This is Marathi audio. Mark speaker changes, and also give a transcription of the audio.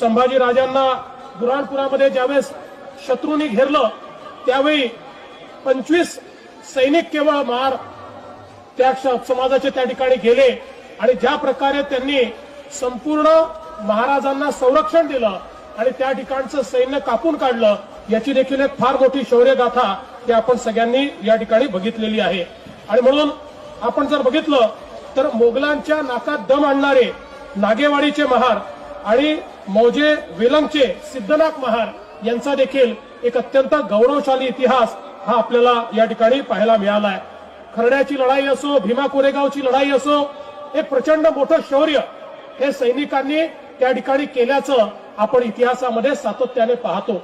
Speaker 1: संभाजी राजांना बुरहानपुरामध्ये ज्यावेळेस शत्रूंनी घेरलं त्यावेळी 25 सैनिक केवळ महार त्या समाजाचे त्या ठिकाणी गेले आणि ज्या प्रकारे त्यांनी संपूर्ण महाराजांना संरक्षण दिलं आणि त्या ठिकाणचं सैन्य कापून काढलं याची देखील एक फार मोठी शौर्यगाथा ही आपण सगळ्यांनी या ठिकाणी बघितलेली आहे। आणि म्हणून आपण जर बघितलं तर मोगलांच्या नाकात दम आणणारे नागेवाडीचे महार आणि मौजे वेलंगचे सिद्धनाथ महार यांचा देखील एक अत्यंत गौरवशाली इतिहास हा आपल्याला या ठिकाणी पाहायला मिळाला आहे। खर्ड्याची लढाई असो, भीमा कोरेगावची लढाई असो, एक प्रचंड मोठं शौर्य हे सैनिकांनी त्या ठिकाणी केल्याचं आपण इतिहासामध्ये सातत्याने पाहतो।